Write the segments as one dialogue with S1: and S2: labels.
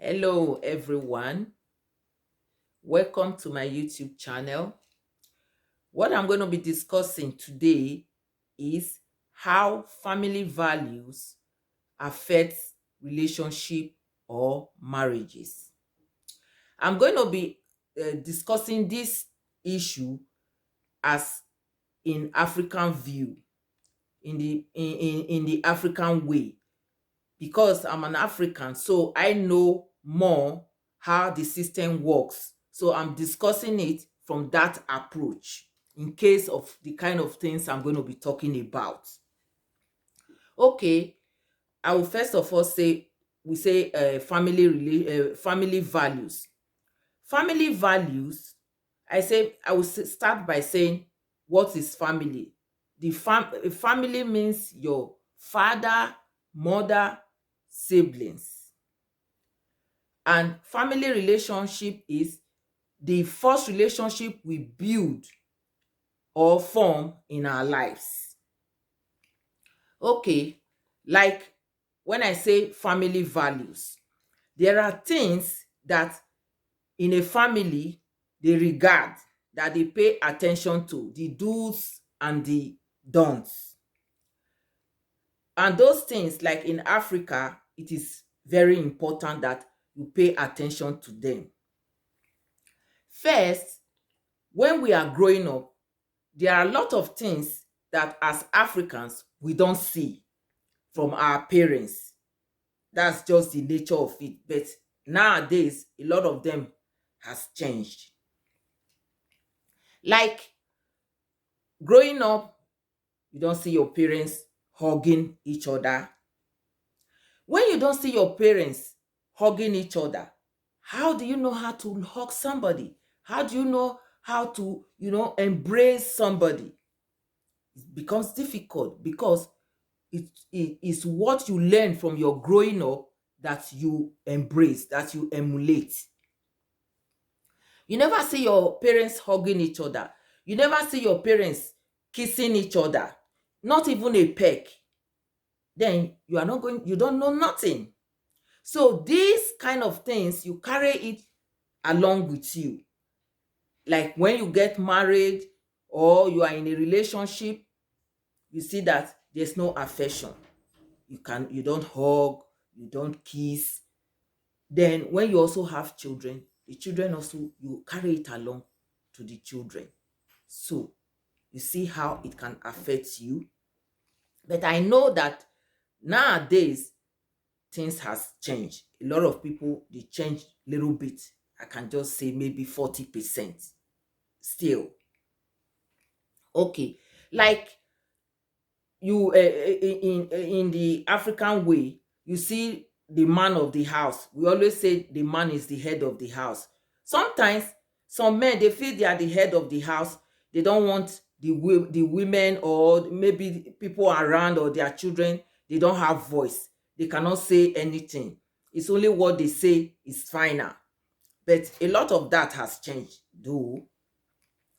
S1: Hello, everyone. Welcome to my YouTube channel. What I'm going to be discussing today is how family values affect relationship or marriages. I'm going to be discussing this issue as in African view, in the African way, because I'm an African, so I know more how the system works. So I'm discussing it from that approach in case of the kind of things I'm going to be talking about. Okay, I will first of all say we say family values. Family values. I will start by saying what is family. Family means your father, mother, siblings. And family relationship is the first relationship we build or form in our lives. Okay, like when I say family values, there are things that in a family they regard, that they pay attention to, the do's and the don'ts. And those things, like in Africa, it is very important that you pay attention to them. First, when we are growing up, there are a lot of things that as Africans we don't see from our parents. That's just the nature of it. But nowadays, a lot of them has changed. Like growing up, you don't see your parents hugging each other. When you don't see your parents hugging each other, how do you know how to hug somebody? How do you know how to, embrace somebody? It becomes difficult because it is what you learn from your growing up that you embrace, that you emulate. You never see your parents hugging each other. You never see your parents kissing each other. Not even a peck. Then you don't know nothing. So these kind of things, you carry it along with you. Like when you get married or you are in a relationship, you see that there's no affection. You don't hug, you don't kiss. Then when you also have children, the children also, you carry it along to the children. So you see how it can affect you. But I know that nowadays things has changed. A lot of people, they change little bit. I can just say maybe 40% still. Okay, like you in the African way, you see the man of the house. We always say the man is the head of the house. Sometimes some men, they feel they are the head of the house. They don't want the women or maybe people around or their children. They don't have voice. They cannot say anything. It's only what they say is final. But a lot of that has changed though.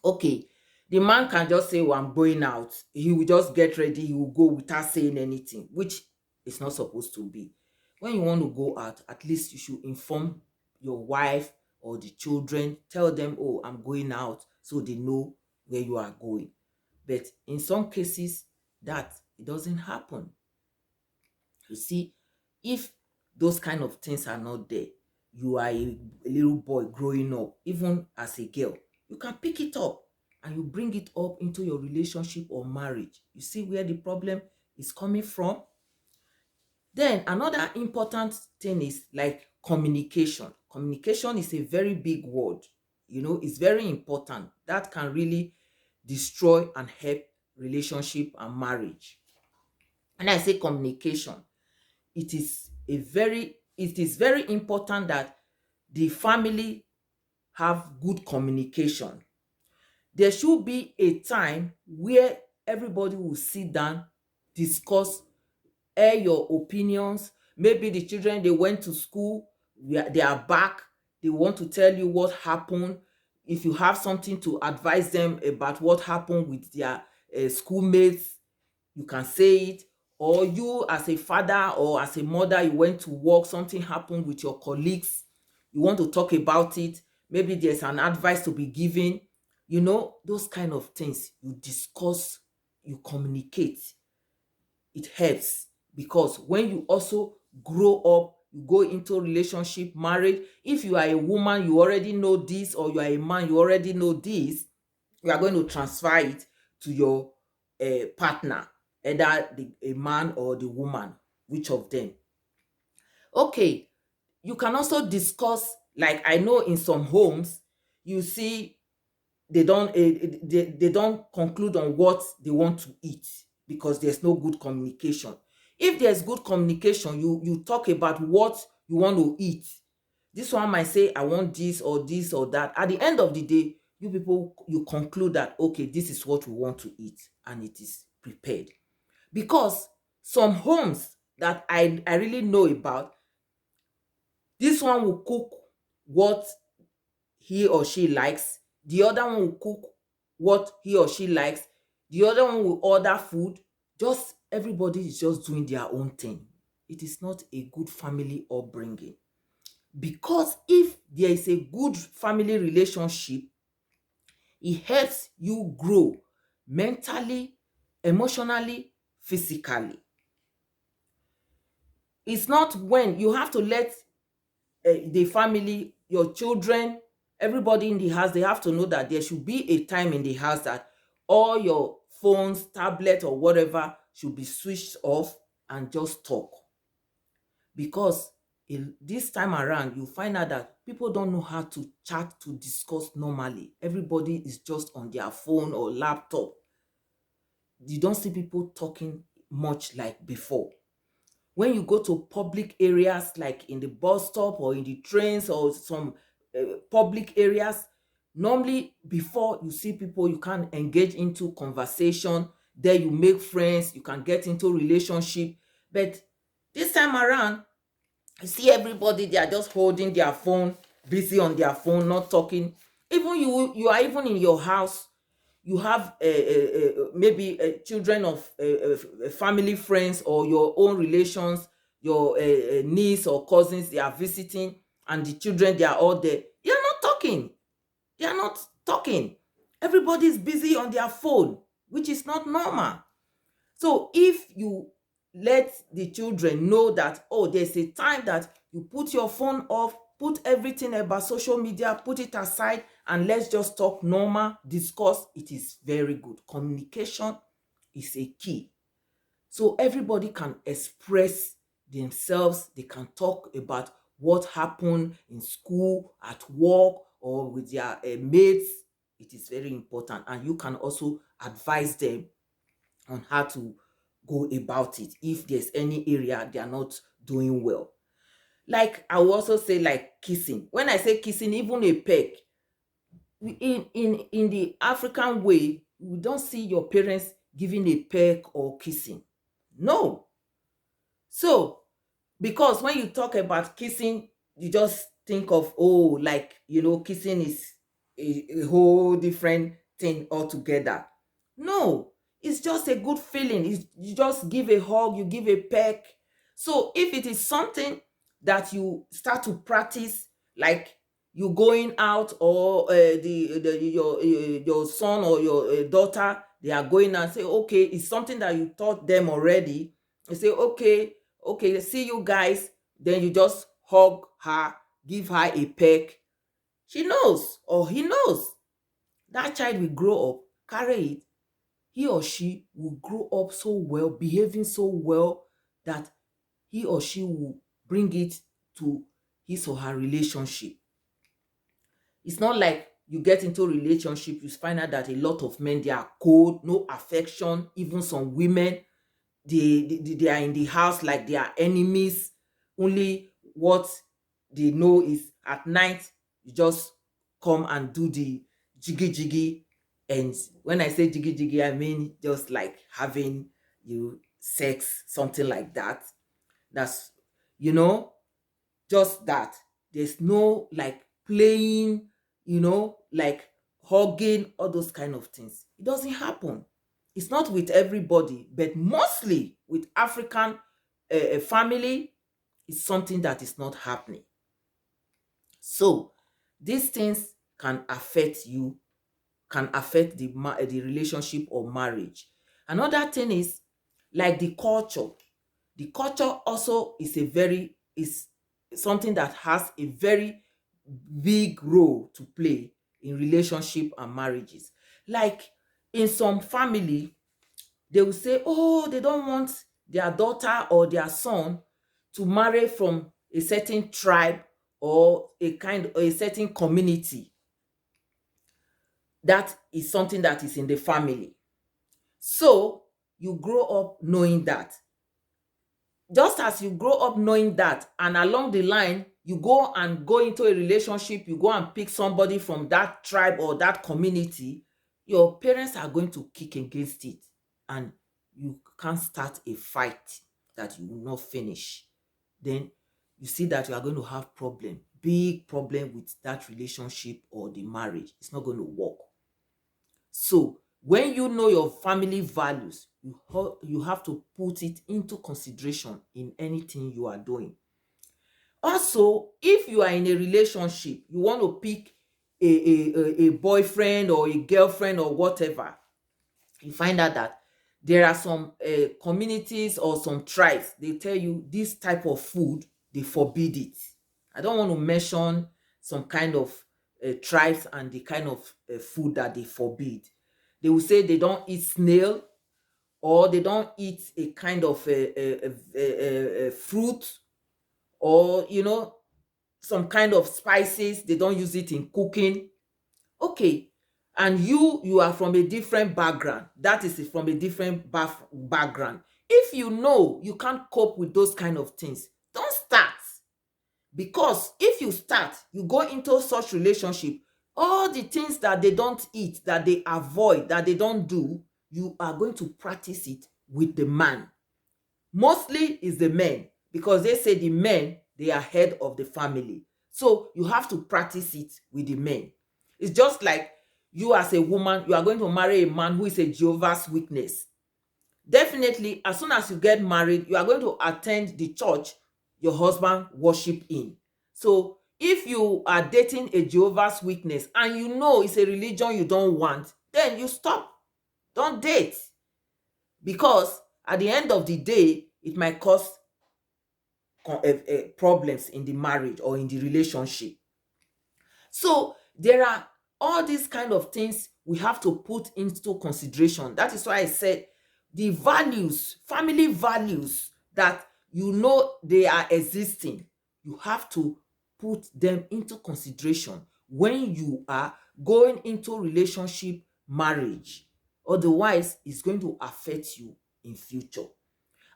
S1: Okay, the man can just say, "Oh, I'm going out." He will just get ready, he will go without saying anything, which is not supposed to be. When you want to go out, at least you should inform your wife or the children. Tell them, "Oh, I'm going out," so they know where you are going. But in some cases, that it doesn't happen. You see, if those kind of things are not there, you are a little boy growing up, even as a girl, you can pick it up and you bring it up into your relationship or marriage. You see where the problem is coming from? Then another important thing is like communication. Communication is a very big word. It's very important. That can really destroy and help relationship and marriage. And I say communication, it is very important that the family have good communication. There should be a time where everybody will sit down, discuss, air your opinions. Maybe the children, they went to school, they are back, they want to tell you what happened. If you have something to advise them about what happened with their schoolmates, you can say it. or you as a father or as a mother, you went to work, something happened with your colleagues, you want to talk about it, maybe there's an advice to be given, those kind of things you discuss, you communicate. It helps, because when you also grow up, you go into relationship, marriage, if you are a woman, you already know this, or you are a man, you already know this, you are going to transfer it to your partner, either a man or the woman, which of them. Okay, you can also discuss, like I know in some homes, you see they don't conclude on what they want to eat because there's no good communication. If there's good communication, you talk about what you want to eat. This one might say, I want this or that. At the end of the day, you people, you conclude that, okay, this is what we want to eat, and it is prepared. Because some homes that I really know about, this one will cook what he or she likes, the other one will cook what he or she likes, the other one will order food. Just everybody is just doing their own thing. It is not a good family upbringing. Because if there is a good family relationship, it helps you grow mentally, emotionally, physically. It's not when you have to let the family, your children, everybody in the house, they have to know that there should be a time in the house that all your phones, tablet, or whatever should be switched off and just talk. Because this time around, you find out that people don't know how to chat, to discuss normally. Everybody is just on their phone or laptop. You don't see people talking much like before. When you go to public areas like in the bus stop or in the trains or some public areas, normally before you see people, you can engage into conversation, there you make friends, you can get into relationship. But this time around, you see everybody, they are just holding their phone, busy on their phone, not talking. Even you are even in your house, you have maybe children of family friends or your own relations, your niece or cousins, they are visiting, and the children, they are all there. They are not talking. They are not talking. Everybody is busy on their phone, which is not normal. So if you let the children know that, oh, there's a time that you put your phone off, put everything about social media, put it aside, and let's just talk normal, discuss, it is very good. Communication is a key. So everybody can express themselves. They can talk about what happened in school, at work, or with their mates. It is very important. And you can also advise them on how to go about it if there's any area they are not doing well. Like I will also say, like kissing. When I say kissing, even a peck, in the African way, we don't see your parents giving a peck or kissing. No. So because when you talk about kissing, you just think of, oh, like, kissing is a whole different thing altogether. No, it's just a good feeling. You just give a hug, you give a peck. So if it is something that you start to practice, like you going out, or your son or your daughter, they are going and say, okay, it's something that you taught them already. You say, okay, see you guys. Then you just hug her, give her a peck. She knows, or he knows. That child will grow up, carry it. He or she will grow up so well, behaving so well, that he or she will bring it to his or her relationship. It's not like you get into a relationship, you find out that a lot of men, they are cold, no affection. Even some women, they are in the house like they are enemies. Only what they know is at night, you just come and do the jiggy jiggy. And when I say jiggy jiggy, I mean just like having sex, something like that. That's, you know, just that. There's no like playing, like hugging, all those kind of things. It doesn't happen. It's not with everybody, but mostly with African family, it's something that is not happening. So these things can affect you, can affect the relationship or marriage. Another thing is like the culture. The culture also is something that has a very big role to play in relationship and marriages. Like in some family, they will say, oh, they don't want their daughter or their son to marry from a certain tribe or a certain community. That is something that is in the family. So you grow up knowing that. Just as you grow up knowing that, and along the line you go into a relationship, you go and pick somebody from that tribe or that community, your parents are going to kick against it, and you can't start a fight that you will not finish. Then you see that you are going to have big problem with that relationship or the marriage. It's not going to work. So when you know your family values, you have to put it into consideration in anything you are doing. Also, if you are in a relationship, you want to pick a boyfriend or a girlfriend or whatever, you find out that there are some communities or some tribes, they tell you this type of food, they forbid it. I don't want to mention some kind of tribes and the kind of food that they forbid. They will say they don't eat snail, or they don't eat a kind of a fruit, or some kind of spices. They don't use it in cooking. Okay, and you are from a different background, that is from a different background. If you know you can't cope with those kind of things, don't start. Because if you start, you go into such relationship, all the things that they don't eat, that they avoid, that they don't do, you are going to practice it with the man. Mostly is the men, because they say the men, they are head of the family. So you have to practice it with the men. It's just like you as a woman, you are going to marry a man who is a Jehovah's Witness. Definitely, as soon as you get married, you are going to attend the church your husband worship in. So if you are dating a Jehovah's Witness and you know it's a religion you don't want, then you stop. Don't date. Because at the end of the day, it might cause problems in the marriage or in the relationship. So there are all these kind of things we have to put into consideration. That is why I said the values, family values, that they are existing, you have to put them into consideration when you are going into relationship, marriage. Otherwise, it's going to affect you in future.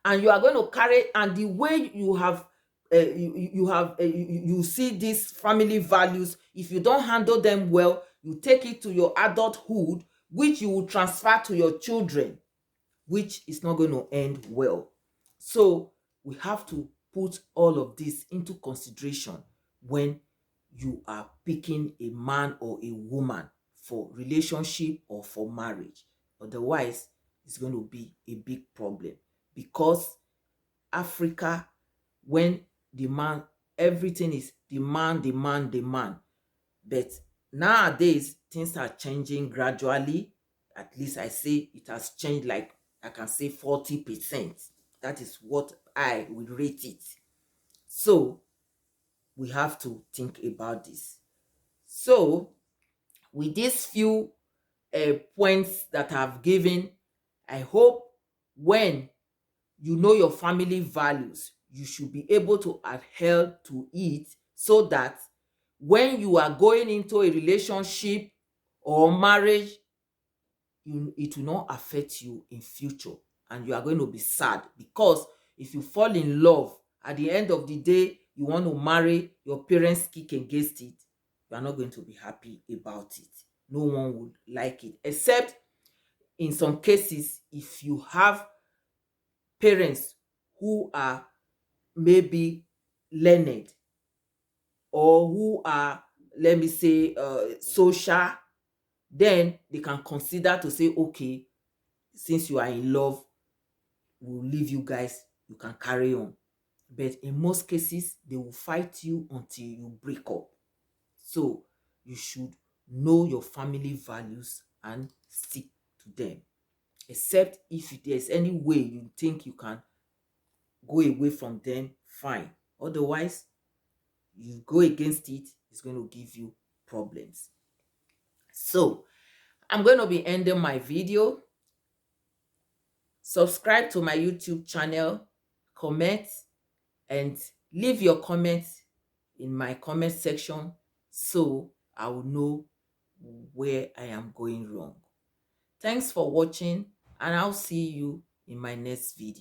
S1: And you are going to carry, and the way you have you see these family values, if you don't handle them well, you take it to your adulthood, which you will transfer to your children, which is not going to end well. So we have to put all of this into consideration when you are picking a man or a woman for relationship or for marriage. Otherwise, it's going to be a big problem. Because Africa, when the man, everything is demand, demand, demand. But nowadays, things are changing gradually. At least I say it has changed, like I can say 40%. That is what I will rate it. So we have to think about this. So with these few points that I've given, I hope when you know your family values, you should be able to adhere to it, so that when you are going into a relationship or marriage, it will not affect you in future, and you are going to be sad. Because if you fall in love, at the end of the day, you want to marry, your parents kick against it, you are not going to be happy about it. No one would like it, except in some cases, if you have parents who are maybe learned, or who are, let me say, social, then they can consider to say, okay, since you are in love, will leave you guys, you can carry on. But in most cases, they will fight you until you break up. So you should know your family values and stick to them. Except if there's any way you think you can go away from them, fine. Otherwise, you go against it, it's going to give you problems. So I'm going to be ending my video. Subscribe to my YouTube channel, comment, and leave your comments in my comment section so I will know where I am going wrong. Thanks for watching, and I'll see you in my next video.